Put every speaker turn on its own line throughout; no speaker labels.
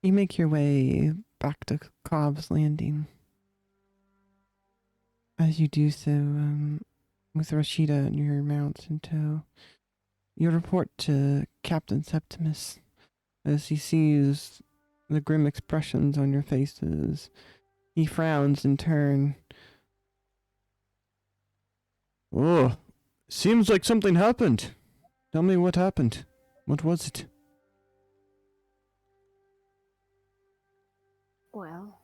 You make your way back to Cobb's Landing. As you do so, with Rashida and your mount in tow, you report to Captain Septimus as he sees the grim expressions on your faces. He frowns in turn. Oh, seems like something happened. Tell me what happened. What was it?
Well,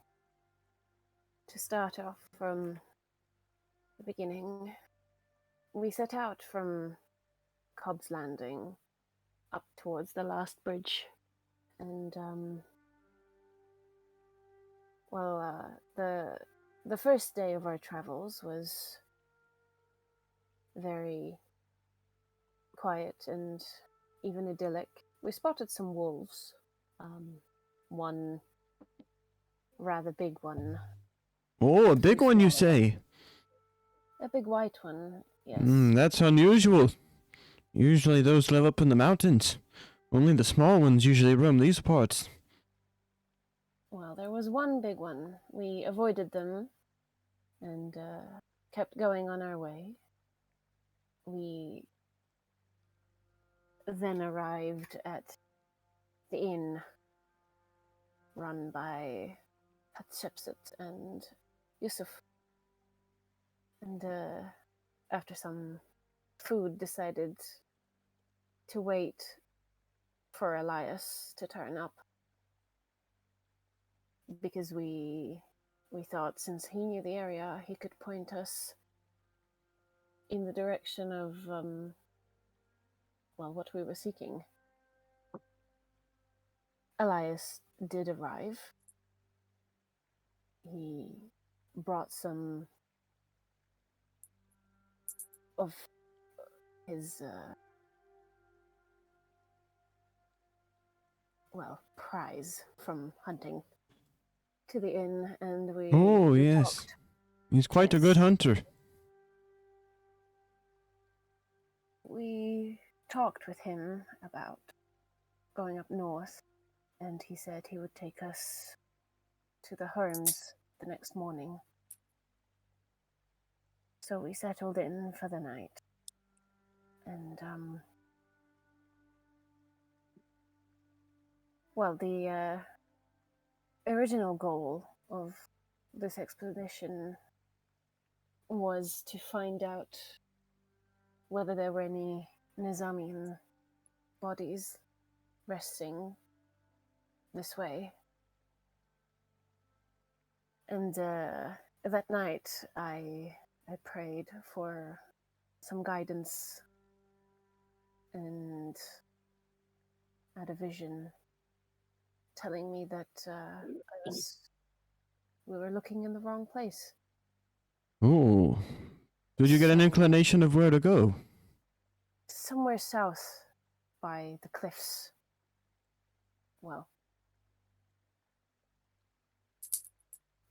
to start off from the beginning, we set out from Cobb's Landing up towards the last bridge, and the first day of our travels was very quiet and even idyllic. We spotted some wolves, one rather big one.
Oh, a big one, you say?
A big white one, yes.
That's unusual. Usually those live up in the mountains. Only the small ones usually roam these parts.
Well, there was one big one. We avoided them and kept going on our way. We then arrived at the inn run by Hatshepsut and Yusuf. And after some food, decided to wait for Elias to turn up. Because we thought since he knew the area, he could point us in the direction of, what we were seeking. Elias did arrive. He brought some of his, prize from hunting to the inn, and we
yes.
talked.
He's quite a good hunter.
We talked with him about going up north, and he said he would take us to the Herms the next morning. So we settled in for the night. And, the original goal of this expedition was to find out whether there were any Nizamian bodies resting this way. And that night, I prayed for some guidance and had a vision telling me that we were looking in the wrong place.
Oh. Did you get an inclination of where to go?
Somewhere south by the cliffs. Well,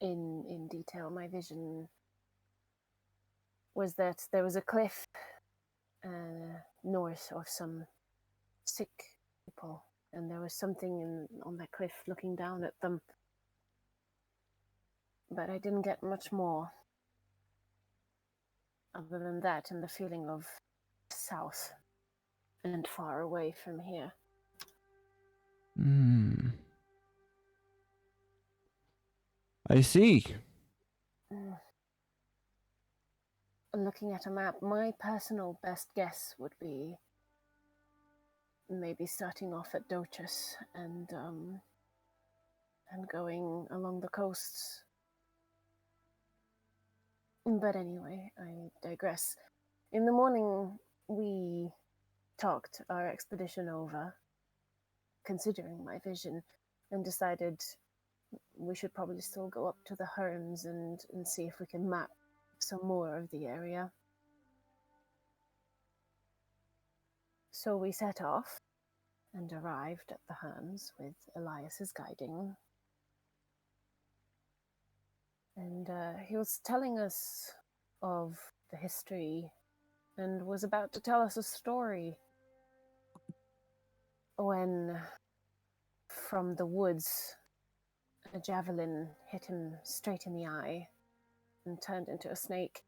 in detail, my vision was that there was a cliff north of some sick people, and there was something on that cliff looking down at them. But I didn't get much more other than that and the feeling of south and far away from here.
I see.
Looking at a map, my personal best guess would be maybe starting off at Dochus and going along the coasts. But anyway, I digress. In the morning, we talked our expedition over, considering my vision, and decided we should probably still go up to the Herms and see if we can map some more of the area. So we set off and arrived at the Herms with Elias's guiding. And he was telling us of the history and was about to tell us a story when from the woods a javelin hit him straight in the eye and turned into a snake.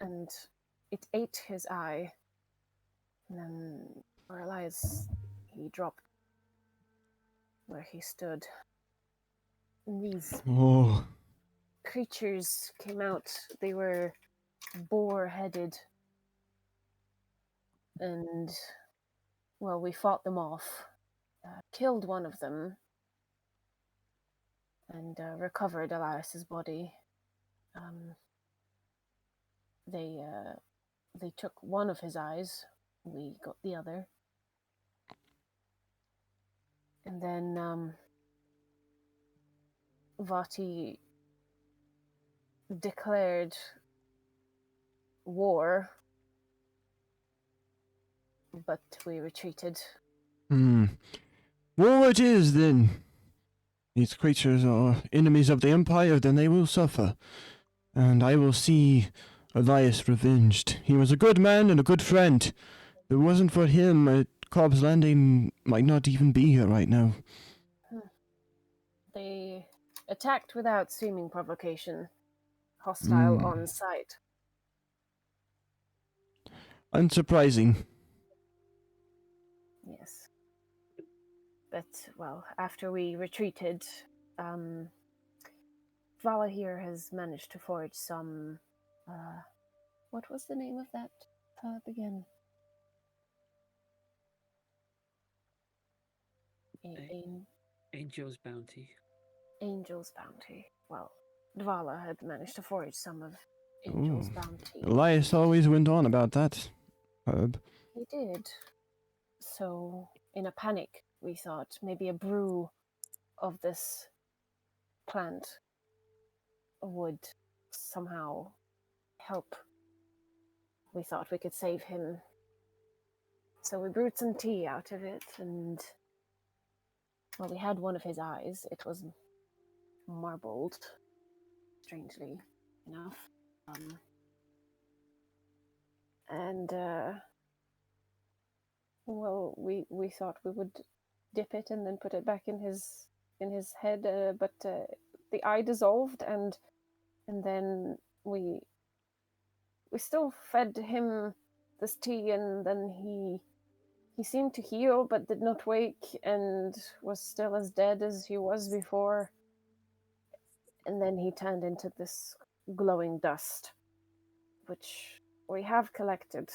And it ate his eye. And then paralyzed, he dropped where he stood. And these
Oh.
creatures came out. They were boar-headed. And, well, we fought them off, killed one of them, and recovered Elias's body. They took one of his eyes. We got the other. And then Vati declared war, but we retreated.
War it is, then. These creatures are enemies of the Empire, then they will suffer. And I will see Elias revenged. He was a good man and a good friend. If it wasn't for him, Cobb's Landing might not even be here right now.
They attacked without seeming provocation. Hostile on sight.
Unsurprising.
Yes. But, well, after we retreated, Vala here has managed to forge some... what was the name of that herb again?
Angel's Bounty.
Angel's Bounty. Well, Dvala had managed to forage some of Angel's Bounty.
Elias always went on about that herb.
He did. So, in a panic, we thought maybe a brew of this plant would somehow help. We thought we could save him. So we brewed some tea out of it, and, well, we had one of his eyes. It was marbled, strangely enough. Well, we thought we would dip it and then put it back in his head, but the eye dissolved, and then we still fed him this tea, and then he seemed to heal but did not wake and was still as dead as he was before. And then he turned into this glowing dust, which we have collected,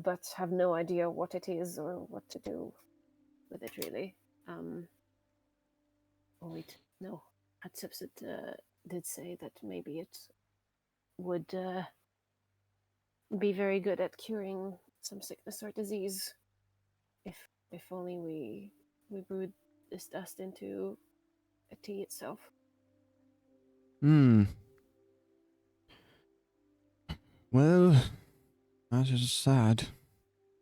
but have no idea what it is or what to do with it, really. Wait, no. Hatsipsit did say that maybe it would be very good at curing some sickness or disease if only we brewed this dust into a tea itself.
Well, that is sad.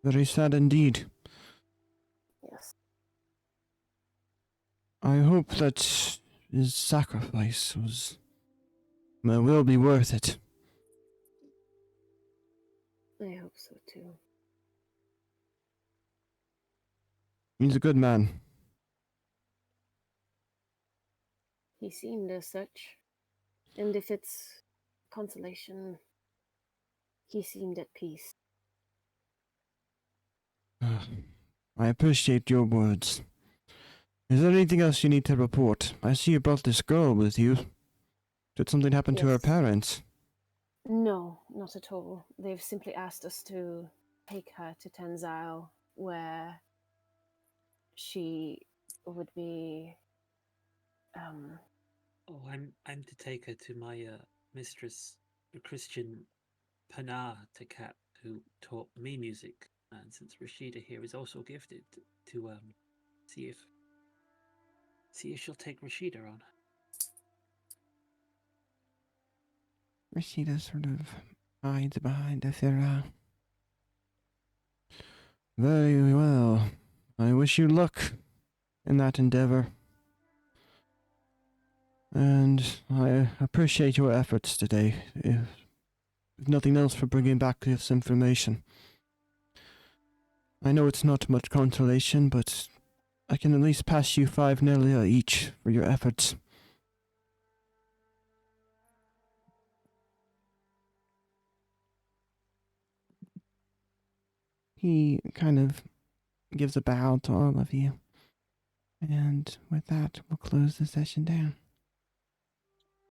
Very sad indeed.
Yes.
I hope that his sacrifice will be worth it.
I hope so too.
He's a good man.
He seemed as such, and if it's consolation, he seemed at peace.
I appreciate your words. Is there anything else you need to report? I see you brought this girl with you. Did something happen to her parents?
No, not at all. They've simply asked us to take her to Tenzile, where she would be...
Oh, I'm to take her to my mistress, the Christian Panah Takat, who taught me music. And since Rashida here is also gifted, to see if she'll take Rashida on.
Rashida sort of hides behind Athera. Very well. I wish you luck in that endeavor. And I appreciate your efforts today, if nothing else, for bringing back this information. I know it's not much consolation, but I can at least pass you 5 Nelia each for your efforts. He kind of gives a bow to all of you. And with that, we'll close the session down.